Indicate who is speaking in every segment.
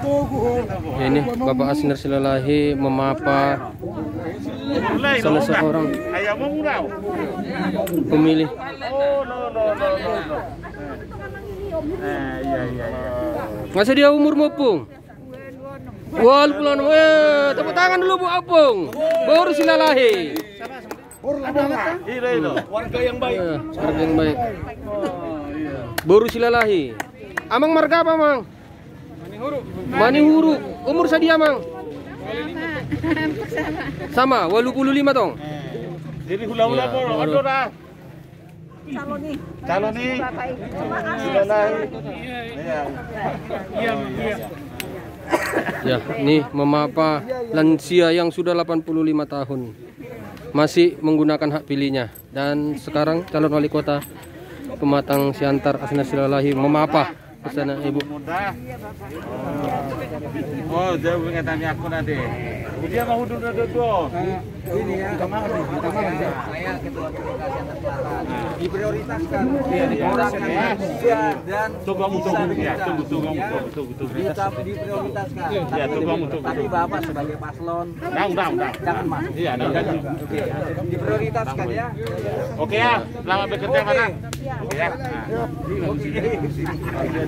Speaker 1: Tunggu. Ini Bapak Asner Silalahi memapa salah seorang pemilih. Masa dia umur mopung? Walaupun tepuk tangan dulu Bu Apung. Baru Silalahi.
Speaker 2: Warga yang baik.
Speaker 1: Warga yang baik. Baru Silalahi. Amang marga apa, Mang? Manihuru. Umur sadia, Mang? Sama, 85 tong.
Speaker 2: Jadi hula-hula po, ano na? Calon nih. Silalahi.
Speaker 1: Ya, nih memapa lansia yang sudah 85 tahun masih menggunakan hak pilihnya, dan sekarang calon wali kota Pematang Siantar Asner Silalahi memapa ke sana, Ibu.
Speaker 2: Oh, dia mengatanya aku nanti. Dia mau duduk dong.
Speaker 3: Ini ya, kita mau saya ketua Siantar Selatan diprioritaskan orang yang usia dan
Speaker 2: tunggu ya, tunggu.
Speaker 3: Diprioritaskan.
Speaker 2: Ya, tunggu.
Speaker 3: Tapi Bapak sebagai paslon, jangan masuk.
Speaker 2: Iya,
Speaker 3: Oke, diprioritaskan ya.
Speaker 2: Oke ya, selamat bekerja mana? Oke ya.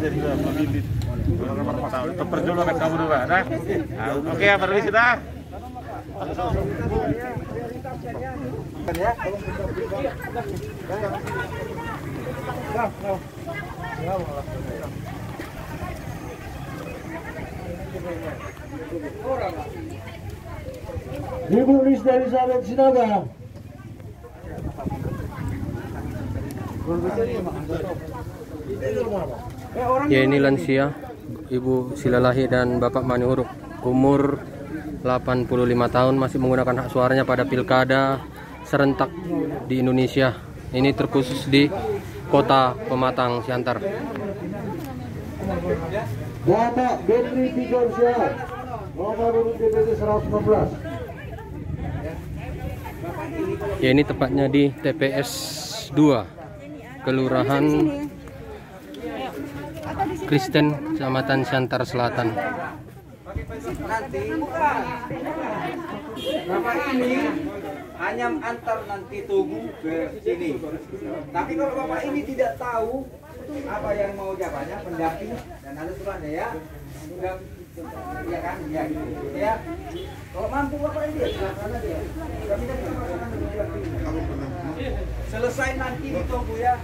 Speaker 2: Jadi pemimpin perjuangan kamu dulu, nah. Oke ya, permisi dah.
Speaker 4: Ibu Rizda Elizabeth Sinaga.
Speaker 1: Ya, ini lansia Ibu Silalahi dan Bapak Manihuruk, umur 85 tahun, masih menggunakan hak suaranya pada pilkada serentak di Indonesia. Ini terkhusus di Kota Pematang Siantar.
Speaker 4: Bapak Benri Tijonsyah, nomor urut DPD 116.
Speaker 1: Ya, ini tepatnya di TPS 2 Kelurahan Kristen, Kecamatan Siantar Selatan.
Speaker 3: Nanti Bapak ini hanya antar nanti Tugu ke sini. Tapi kalau Bapak ini tidak tahu apa yang mau jawabannya, pendamping dan ada suratnya ya. Ya kan, ya gitu. Ya. Kalau mampu Bapak ini ya silakan aja. Kami kan selesai nanti ditunggu ya.